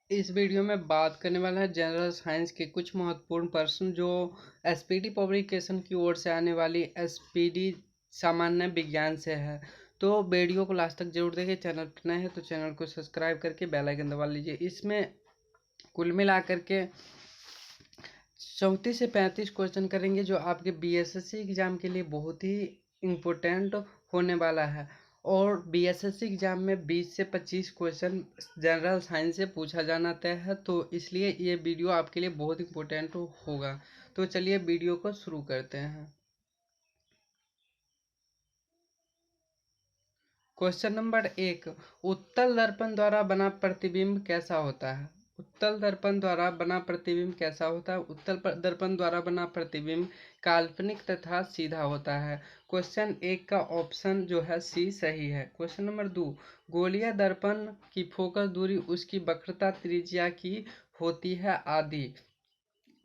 इस वीडियो में बात करने वाला है जनरल साइंस के कुछ महत्वपूर्ण प्रश्न जो एसपीडी पब्लिकेशन की ओर से आने वाली एसपीडी सामान्य विज्ञान से है। तो वीडियो को लास्ट तक जरूर देखें। चैनल पर नए हैं तो चैनल को सब्सक्राइब करके बेल आइकन दबा लीजिए। इसमें कुल मिलाकर के 34 से 35 क्वेश्चन करेंगे जो आपके बीएसएससी एग्जाम के लिए बहुत ही इम्पोर्टेंट होने वाला है। और बीएसएससी एग्जाम में 20 से 25 क्वेश्चन जनरल साइंस से पूछा जाना तय है, तो इसलिए ये वीडियो आपके लिए बहुत इम्पोर्टेंट होगा। तो चलिए वीडियो को शुरू करते हैं। क्वेश्चन नंबर 1, उत्तल दर्पण द्वारा बना प्रतिबिंब कैसा होता है? उत्तल दर्पण द्वारा बना प्रतिबिंब कैसा होता है? दर्पण द्वारा बना प्रतिबिंब काल्पनिक तथा सीधा होता है। क्वेश्चन 1 का ऑप्शन जो है सी सही है। क्वेश्चन नंबर 2, गोलीय दर्पण की फोकस दूरी उसकी वक्रता त्रिज्या की होती है आदि।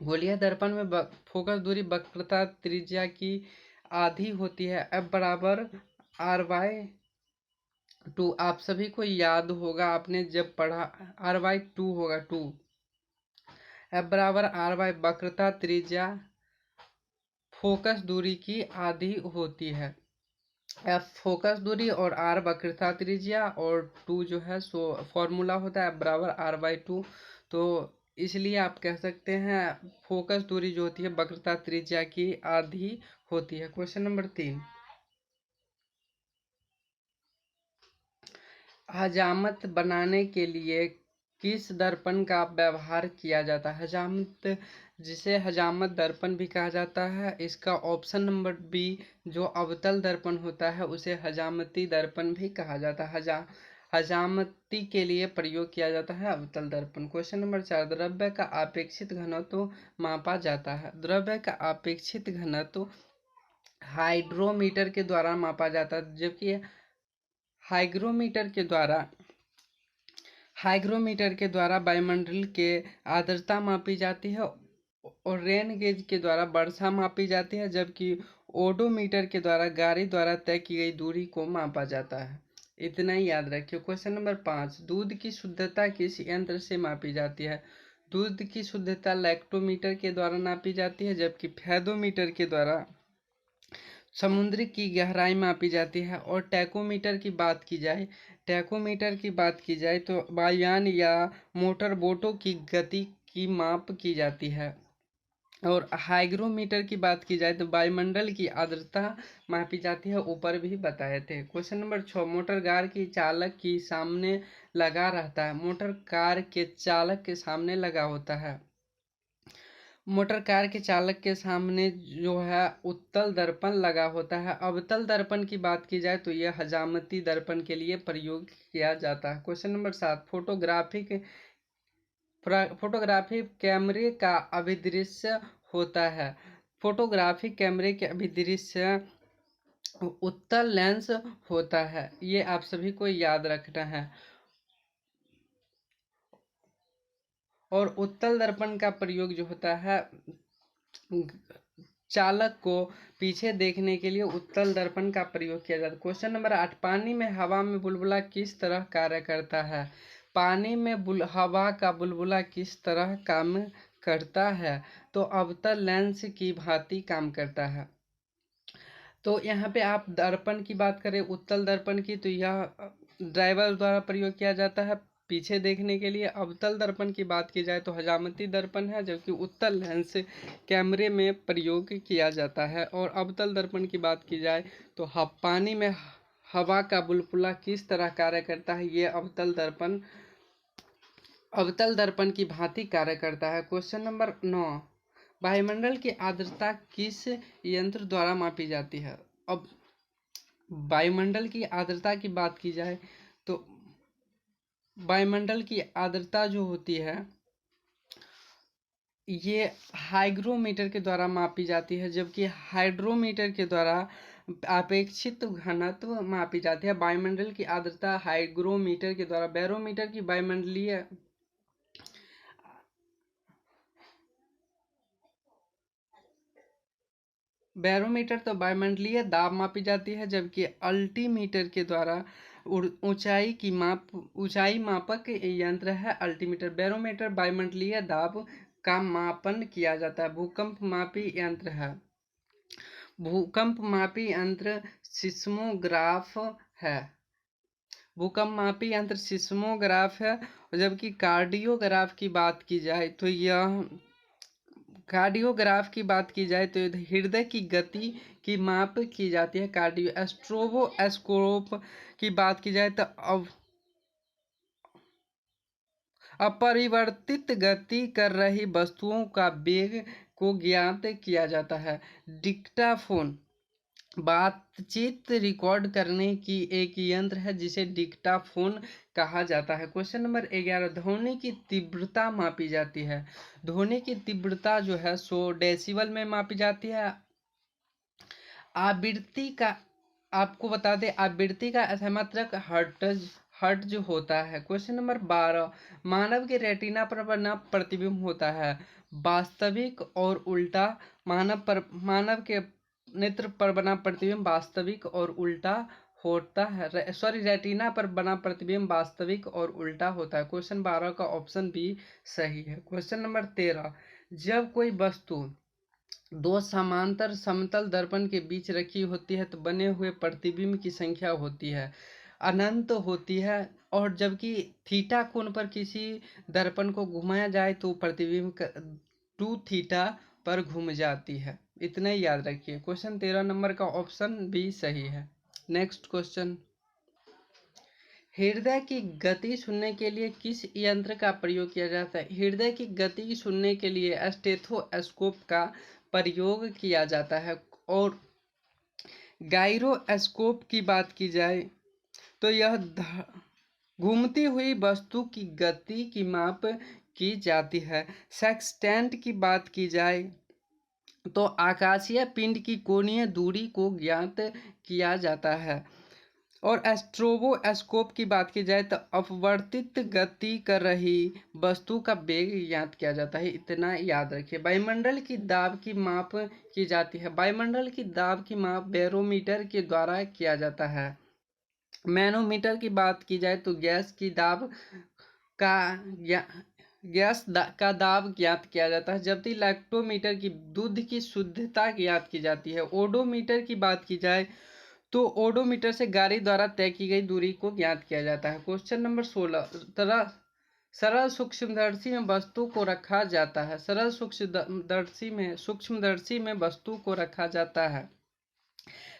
गोलीय दर्पण में फोकस दूरी वक्रता त्रिज्या की आधी होती है। F बराबर R/2। आप सभी को याद होगा, आपने जब पढ़ा R/2 होगा 2। F बराबर R/ वक्रता त्रिज्या फोकस दूरी की आधी होती है। F फोकस दूरी और R वक्रता त्रिज्या और 2 जो है सो फॉर्मूला होता है F बराबर R/2। तो इसलिए आप कह सकते हैं फोकस दूरी जो होती है वक्रता त्रिज्या की आधी होती है। क्वेश्चन नंबर 3, हजामत बनाने के लिए किस दर्पण का व्यवहार किया जाता है? हजामत, जिसे हजामत दर्पण भी कहा जाता है, इसका ऑप्शन नंबर बी जो अवतल दर्पण होता है उसे हजामती दर्पण भी कहा जाता है। हजामती के लिए प्रयोग किया जाता है अवतल दर्पण। क्वेश्चन नंबर 4, द्रव्य का अपेक्षित घनत्व मापा जाता है। द्रव्य का अपेक्षित घनत्व हाइड्रोमीटर के द्वारा मापा जाता है, जबकि हाइग्रोमीटर के द्वारा वायुमंडल के आर्द्रता मापी जाती है और रेन गेज के द्वारा वर्षा मापी जाती है, जबकि ओडोमीटर के द्वारा गाड़ी द्वारा तय की गई दूरी को मापा जाता है। इतना ही याद रखिए। क्वेश्चन नंबर 5, दूध की शुद्धता किस यंत्र से मापी जाती है? दूध की शुद्धता लैक्टोमीटर के द्वारा नापी जाती है, जबकि फेदोमीटर के द्वारा समुद्र की गहराई मापी जाती है। और टैकोमीटर की बात की जाए तो वायुयान या मोटर बोटों की गति की माप की जाती है। और हाइग्रोमीटर की बात की जाए तो वायुमंडल की आर्द्रता मापी जाती है, ऊपर भी बताए थे। क्वेश्चन नंबर 6, मोटर कार की चालक की सामने लगा रहता है। मोटर कार के चालक के सामने लगा होता है। मोटर कार के चालक के सामने जो है उत्तल दर्पण लगा होता है। अवतल दर्पण की बात की जाए तो यह हजामती दर्पण के लिए प्रयोग किया जाता है। क्वेश्चन नंबर 7, फोटोग्राफी कैमरे का अभिदृश्य होता है। फोटोग्राफी कैमरे के अभिदृश्य उत्तल लेंस होता है, ये आप सभी को याद रखना है। और उत्तल दर्पण का प्रयोग जो होता है चालक को पीछे देखने के लिए उत्तल दर्पण का प्रयोग किया जाता है। क्वेश्चन नंबर 8, पानी में हवा में बुलबुला किस तरह कार्य करता है? पानी में हवा का बुलबुला किस तरह काम करता है? तो अवतल लेंस की भांति काम करता है। तो यहाँ पे आप दर्पण की बात करें, उत्तल दर्पण की, तो यह ड्राइवर द्वारा प्रयोग किया जाता है पीछे देखने के लिए। अवतल दर्पण की बात की जाए तो हजामती दर्पण है, जबकि उत्तल लेंस कैमरे में प्रयोग किया जाता है। और अवतल दर्पण की बात की जाए तो पानी में हवा का बुलबुला किस तरह कार्य करता है, ये अवतल दर्पण की भांति कार्य करता है। क्वेश्चन नंबर 9, वायुमंडल की आर्द्रता किस यंत्र द्वारा मापी जाती है? अब वायुमंडल की आर्द्रता की बात की जाए तो वायुमंडल की आर्द्रता जो होती है ये हाइग्रोमीटर के द्वारा मापी जाती है, जबकि हाइड्रोमीटर के द्वारा अपेक्षित घनत्व मापी जाती है। वायुमंडल की आर्द्रता हाइग्रोमीटर के द्वारा, बैरोमीटर की बैरोमीटर तो वायुमंडलीय दाब मापी जाती है, जबकि अल्टीमीटर के द्वारा ऊंचाई मापक यंत्र है अल्टीमीटर। बैरोमीटर वायुमंडलीय दाब का मापन किया जाता है। भूकंप मापी यंत्र है। भूकंप मापी यंत्र सिस्मोग्राफ है। भूकंप मापी यंत्र सिस्मोग्राफ है। जबकि कार्डियोग्राफ की बात की जाए तो हृदय की गति की माप की जाती है। स्ट्रोबोस्कोप की बात की जाए तो अपरिवर्तित गति कर रही वस्तुओं का वेग को ज्ञात किया जाता है। डिक्टाफोन बातचीत रिकॉर्ड करने की एक यंत्र है जिसे डिक्टाफोन कहा जाता है। क्वेश्चन नंबर 11, ध्वनि की तीव्रता मापी जाती है। ध्वनि की तीव्रता जो है 100 डेसिबल में मापी जाती है। आवृत्ति का आपको बता दें, आवृत्ति का असमात्रक हर्ट्ज होता है। क्वेश्चन नंबर 12, मानव के रेटिना पर बना प्रतिबिंब होता है वास्तविक और उल्टा। मानव के नेत्र पर बना प्रतिबिंब वास्तविक और उल्टा होता है। रेटिना पर बना प्रतिबिंब वास्तविक और उल्टा होता है। क्वेश्चन 12 का ऑप्शन बी सही है। क्वेश्चन नंबर 13, जब कोई वस्तु दो समांतर समतल दर्पण के बीच रखी होती है तो बने हुए प्रतिबिंब की संख्या होती है अनंत होती है। और जबकि थीटा कोण पर किसी दर्पण को घुमाया जाए तो प्रतिबिंब 2 थीटा पर घूम जाती है। इतना ही याद रखिए। क्वेश्चन 13 नंबर का ऑप्शन बी सही है। नेक्स्ट क्वेश्चन, हृदय की गति सुनने के लिए किस यंत्र का प्रयोग किया जाता है? हृदय की गति सुनने के लिए स्टेथोस्कोप का प्रयोग किया जाता है। और गायरोस्कोप की बात की जाए तो यह घूमती हुई वस्तु की गति की माप की जाती है। सेक्सटेंट की बात की जाए तो आकाशीय पिंड की कोणीय दूरी को ज्ञात किया जाता है। और स्ट्रोबोस्कोप की बात की जाए तो अपवर्तित गति कर रही वस्तु का वेग ज्ञात किया जाता है। इतना याद रखिए। वायुमंडल की दाब की माप की जाती है। वायुमंडल की दाब की माप बैरोमीटर के द्वारा किया जाता है। मैनोमीटर की बात की जाए तो गैस का दाब ज्ञात किया जाता है। जबकि लैक्टोमीटर की दूध की शुद्धता ज्ञात की जाती है। ओडोमीटर की बात की जाए तो ओडोमीटर से गाड़ी द्वारा तय की गई दूरी को ज्ञात किया जाता है। क्वेश्चन नंबर 16, सरल सूक्ष्मदर्शी में वस्तु को रखा जाता है। सरल सूक्ष्मदर्शी में वस्तु को रखा जाता है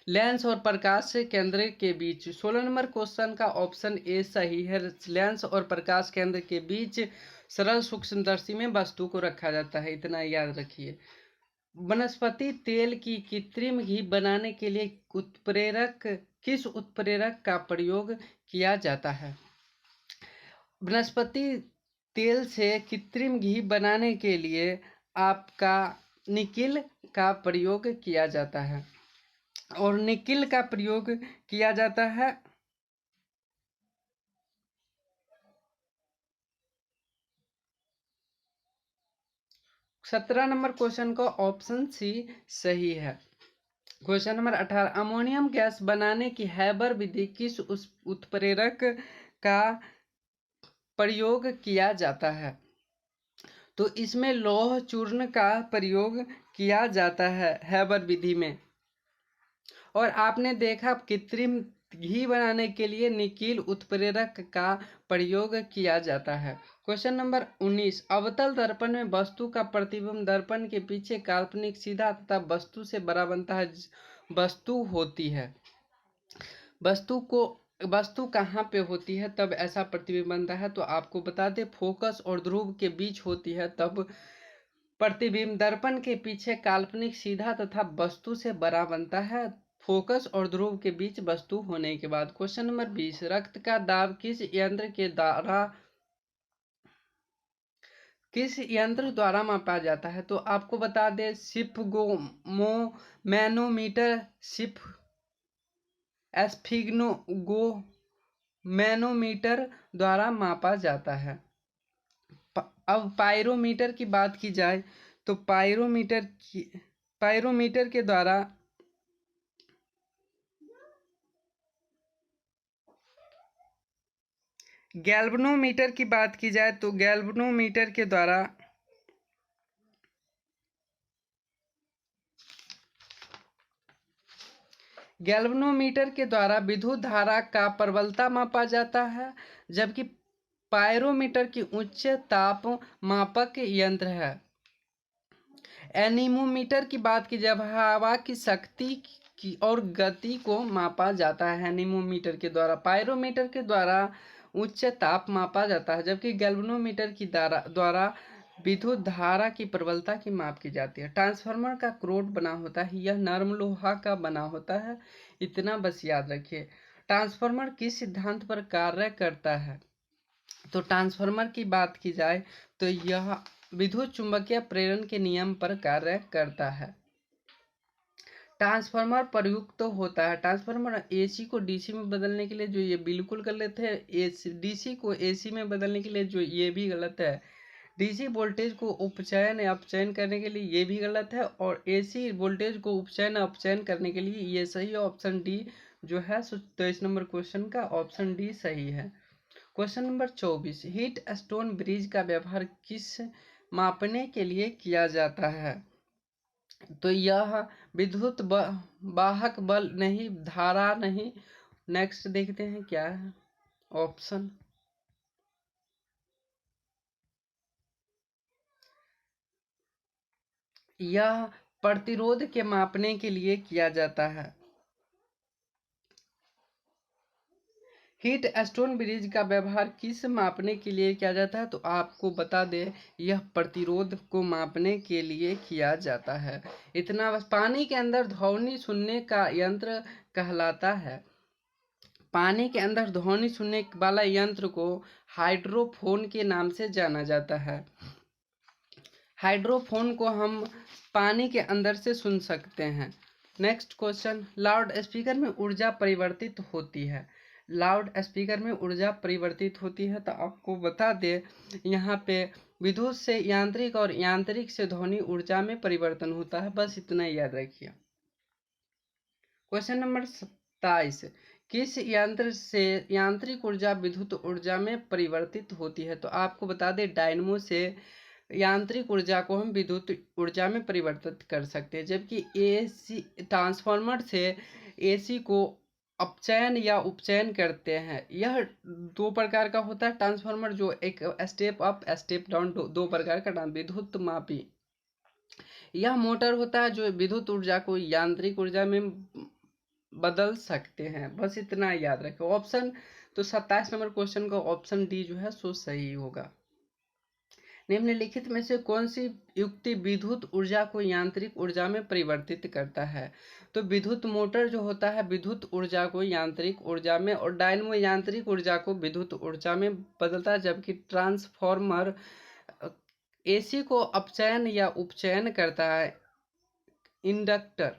लेंस और प्रकाश केंद्र के बीच। 16 नंबर क्वेश्चन का ऑप्शन ए सही है। लेंस और प्रकाश केंद्र के बीच सरल सूक्ष्मदर्शी में वस्तु को रखा जाता है। इतना याद रखिए। वनस्पति तेल की कृत्रिम घी बनाने के लिए किस उत्प्रेरक का प्रयोग किया जाता है? वनस्पति तेल से कृत्रिम घी बनाने के लिए आपका निकिल का प्रयोग किया जाता है। और निकिल का प्रयोग किया जाता है 17 नंबर क्वेश्चन का ऑप्शन सी सही है। क्वेश्चन नंबर 18, अमोनियम गैस बनाने की हैबर विधि किस उत्प्रेरक का प्रयोग किया जाता है? तो इसमें लौह चूर्ण का प्रयोग किया जाता है हैबर विधि में। और आपने देखा कृत्रिम घी बनाने के लिए निकिल उत्प्रेरक का प्रयोग किया जाता है। क्वेश्चन नंबर 19, अवतल दर्पण में वस्तु का प्रतिबिंब दर्पण के पीछे काल्पनिक सीधा तथा वस्तु से बड़ा बनता है वस्तु होती है। वस्तु कहाँ पे होती है तब ऐसा प्रतिबिंब बनता है? तो आपको बता दें, फोकस और ध्रुव के बीच होती है तब प्रतिबिंब दर्पण के पीछे काल्पनिक सीधा तथा वस्तु से बड़ा बनता है फोकस और ध्रुव के बीच वस्तु होने के बाद। क्वेश्चन नंबर 20, रक्त का दाब किस यंत्र द्वारा मापा जाता है? तो आपको बता दें, मैनोमीटर, मैनोमीटर द्वारा मापा जाता है। अब पायरोमीटर की बात की जाए तो पायरोमीटर के द्वारा गैल्वेनोमीटर की बात की जाए तो गैल्वेनोमीटर के द्वारा विद्युत धारा का प्रबलता मापा जाता है, जबकि पायरोमीटर की उच्च ताप मापक यंत्र है। एनीमोमीटर की बात की जब हवा की शक्ति की और गति को मापा जाता है एनीमोमीटर के द्वारा। पायरोमीटर के द्वारा उच्च ताप मापा जाता है, जबकि गैल्वेनोमीटर की द्वारा विद्युत धारा की प्रबलता की माप की जाती है। ट्रांसफार्मर का क्रोड बना होता है, यह नरम लोहा का बना होता है। इतना बस याद रखिए। ट्रांसफार्मर किस सिद्धांत पर कार्य करता है? तो ट्रांसफार्मर की बात की जाए तो यह विद्युत चुंबकीय प्रेरण के नियम पर कार्य करता है। ट्रांसफार्मर प्रयुक्त तो होता है। ट्रांसफार्मर एसी को डीसी में बदलने के लिए जो ये बिल्कुल गलत है, डीसी को एसी में बदलने के लिए जो ये भी गलत है। डीसी वोल्टेज को उपचयन या अपचयन करने के लिए ये भी गलत है, और एसी वोल्टेज को उपचयन अपचयन करने के लिए ये सही ऑप्शन डी जो है। तो इस नंबर क्वेश्चन का ऑप्शन डी सही है। Question number 24, heat stone bridge का व्यवहार किस मापने के लिए किया जाता है? तो यह विद्युत वाहक बल नहीं, धारा नहीं। नेक्स्ट देखते हैं क्या है ऑप्शन। यह प्रतिरोध के मापने के लिए किया जाता है। हीट स्टोन ब्रिज का व्यवहार किस मापने के लिए किया जाता है? तो आपको बता दें, यह प्रतिरोध को मापने के लिए किया जाता है। इतना बस। पानी के अंदर ध्वनि सुनने का यंत्र कहलाता है। पानी के अंदर ध्वनि सुनने वाला यंत्र को हाइड्रोफोन के नाम से जाना जाता है। हाइड्रोफोन को हम पानी के अंदर से सुन सकते हैं। नेक्स्ट क्वेश्चन, लाउड स्पीकर में ऊर्जा परिवर्तित होती है। लाउड स्पीकर में ऊर्जा परिवर्तित होती है, तो आपको बता दे यहाँ पे विद्युत से यांत्रिक और यांत्रिक से ध्वनि ऊर्जा में परिवर्तन होता है। बस इतना याद रखिए। क्वेश्चन नंबर 27, किस यंत्र से यांत्रिक ऊर्जा विद्युत ऊर्जा में परिवर्तित होती है? तो आपको बता दें, डायनमो से यांत्रिक ऊर्जा को हम विद्युत ऊर्जा में परिवर्तित कर सकते हैं, जबकि एसी ट्रांसफार्मर से एसी को अपचयन या उपचयन करते हैं। यह दो प्रकार का होता है ट्रांसफार्मर, जो एक स्टेप अप स्टेप डाउन, दो प्रकार का विद्युत मापी। यह मोटर होता है जो विद्युत ऊर्जा को यांत्रिक ऊर्जा में बदल सकते हैं। बस इतना याद रखें। ऑप्शन तो 27 नंबर क्वेश्चन का ऑप्शन डी जो है सो सही होगा। निम्नलिखित में से कौन सी युक्ति विद्युत ऊर्जा को यांत्रिक ऊर्जा में परिवर्तित करता है? तो विद्युत मोटर जो होता है विद्युत ऊर्जा को यांत्रिक ऊर्जा में, और डायनमो यांत्रिक ऊर्जा को विद्युत ऊर्जा में बदलता है, जबकि ट्रांसफार्मर एसी को अपचयन या उपचयन करता है। इंडक्टर।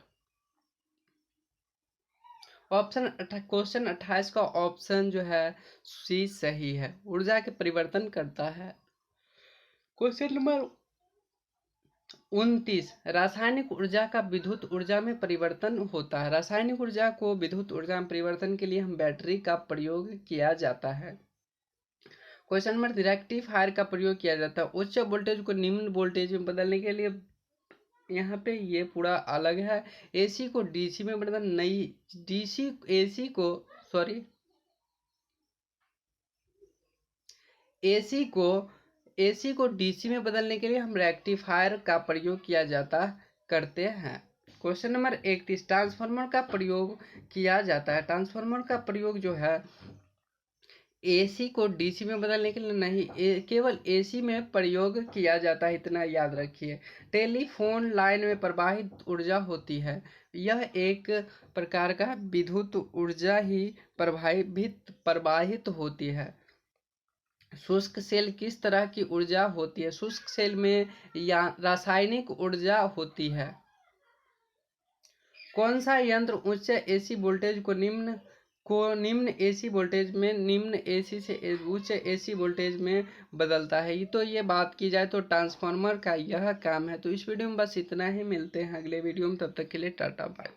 ऑप्शन क्वेश्चन 28 का ऑप्शन जो है सी सही है, ऊर्जा के परिवर्तन करता है। क्वेश्चन नंबर 29, रासायनिक ऊर्जा का विद्युत ऊर्जा में परिवर्तन होता है। रासायनिक ऊर्जा को विद्युत ऊर्जा में परिवर्तन के लिए हम बैटरी का प्रयोग किया जाता है। क्वेश्चन नंबर, रेक्टिफायर का प्रयोग किया जाता है। उच्च वोल्टेज को निम्न वोल्टेज में बदलने के लिए। यहाँ पे ये पूरा अलग है। एसी को डीसी में बदलना नहीं, डीसी एसी को सॉरी एसी को डीसी में बदलने के लिए हम रेक्टिफायर का प्रयोग किया जाता करते हैं। क्वेश्चन नंबर 31, ट्रांसफार्मर का प्रयोग किया जाता है। ट्रांसफार्मर का प्रयोग जो है एसी को डीसी में बदलने के लिए नहीं, केवल एसी में प्रयोग किया जाता है। इतना याद रखिए। टेलीफोन लाइन में प्रवाहित ऊर्जा होती है। यह एक प्रकार का विद्युत ऊर्जा ही प्रवाहित होती है। शुष्क सेल किस तरह की ऊर्जा होती है? शुष्क सेल में या रासायनिक ऊर्जा होती है। कौन सा यंत्र उच्च एसी वोल्टेज को निम्न एसी वोल्टेज में निम्न एसी से उच्च एसी वोल्टेज में बदलता है? तो ये बात की जाए तो ट्रांसफार्मर का यह काम है। तो इस वीडियो में बस इतना ही। मिलते हैं अगले वीडियो में, तब तक के लिए टाटा बाय।